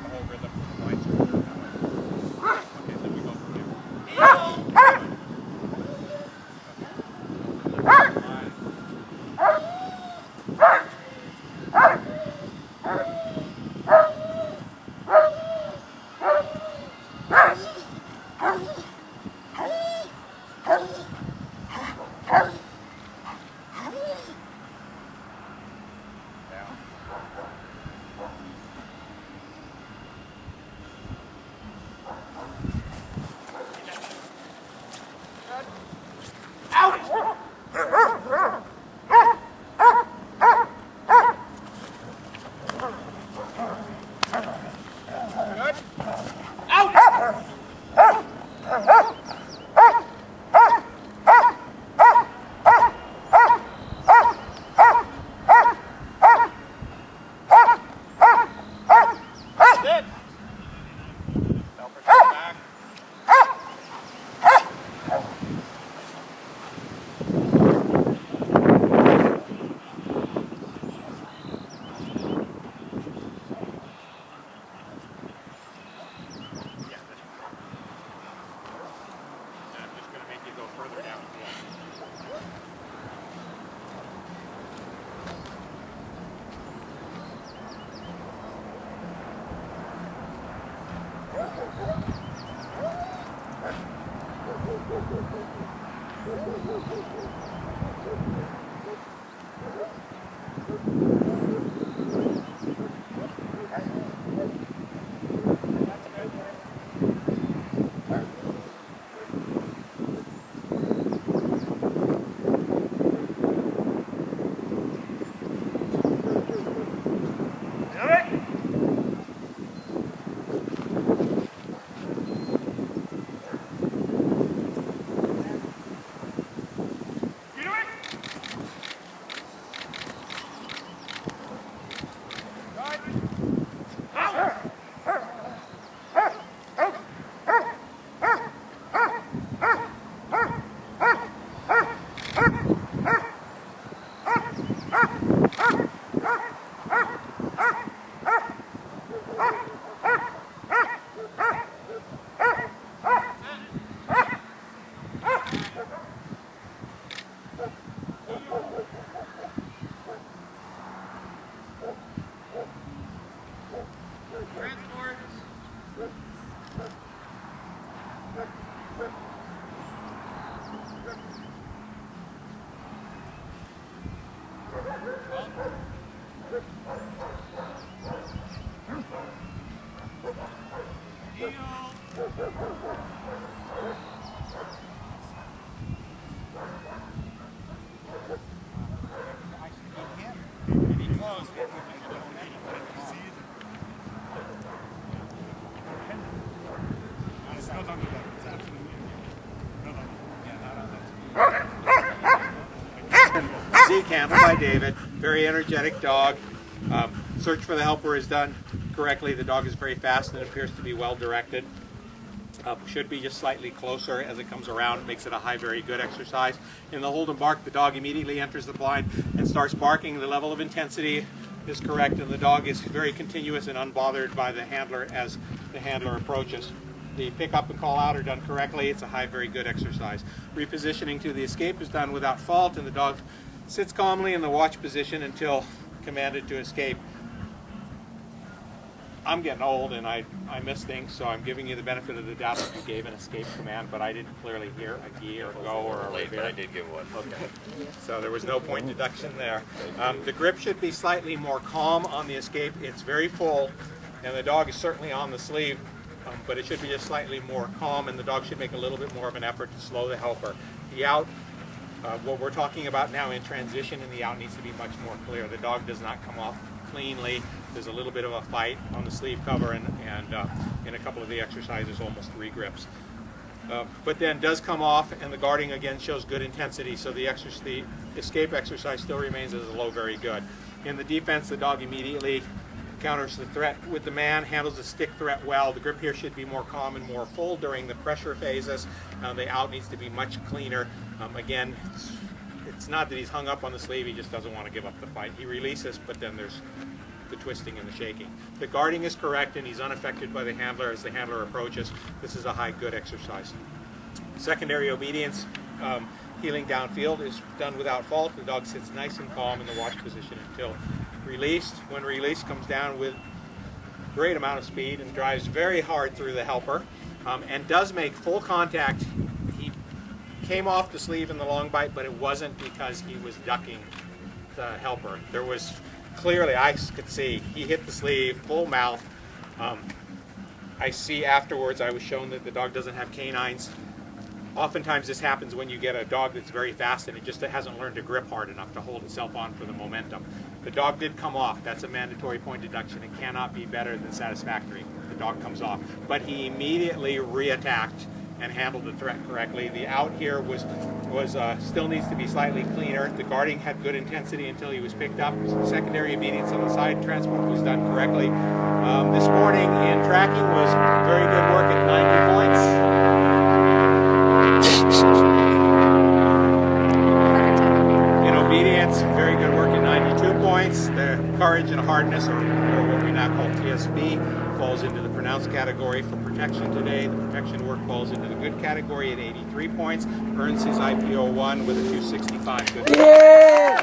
the whole rhythm from the blind circle that way. Okay, then we go from here. Zeke, handled by David. Very energetic dog. Search for the helper is done correctly. The dog is very fast and appears to be well directed. Should be just slightly closer as it comes around. It makes it a high, very good exercise. In the hold and bark, the dog immediately enters the blind and starts barking. The level of intensity is correct, and the dog is very continuous and unbothered by the handler as the handler approaches. The pick up and call out are done correctly. It's a high, very good exercise. Repositioning to the escape is done without fault, and the dog sits calmly in the watch position until commanded to escape. I'm getting old and I miss things, so I'm giving you the benefit of the doubt that you gave an escape command, but I didn't clearly hear a gee or go or a late, but I did give one. Okay. So there was no point deduction there. The grip should be slightly more calm on the escape. It's very full, and the dog is certainly on the sleeve, but it should be just slightly more calm, and the dog should make a little bit more of an effort to slow the helper. The out, what we're talking about now in transition, and the out needs to be much more clear. The dog does not come off cleanly. There's a little bit of a fight on the sleeve cover, and in a couple of the exercises, almost 3 grips. But then does come off, and the guarding again shows good intensity, so the escape exercise still remains as a low, very good. In the defense, the dog immediately counters the threat with the man, handles the stick threat well. The grip here should be more calm and more full during the pressure phases. The out needs to be much cleaner. Again, it's not that he's hung up on the sleeve, he just doesn't want to give up the fight. He releases, but then there's the twisting and the shaking. The guarding is correct, and he's unaffected by the handler as the handler approaches. This is a high good exercise. Secondary obedience, heeling downfield, is done without fault. The dog sits nice and calm in the watch position until released. When released, comes down with great amount of speed and drives very hard through the helper, and does make full contact. He came off the sleeve in the long bite, but it wasn't because he was ducking the helper. There was clearly, I could see, he hit the sleeve, full mouth. I see afterwards, I was shown that the dog doesn't have canines. Oftentimes this happens when you get a dog that's very fast and it just hasn't learned to grip hard enough to hold itself on for the momentum. The dog did come off. That's a mandatory point deduction. It cannot be better than satisfactory. The dog comes off. But he immediately reattacked and handled the threat correctly. The out here was still needs to be slightly cleaner. The guarding had good intensity until he was picked up. Secondary obedience on the side transport was done correctly. This morning in tracking was very good work at 90 points. In obedience, very good work at 92 points. The courage and hardness, or what we now call TSB, falls into the pronounced category. For protection today, the protection work falls into the good category at 83 points. Earns his IPO 1 with a 265. Good. Yeah!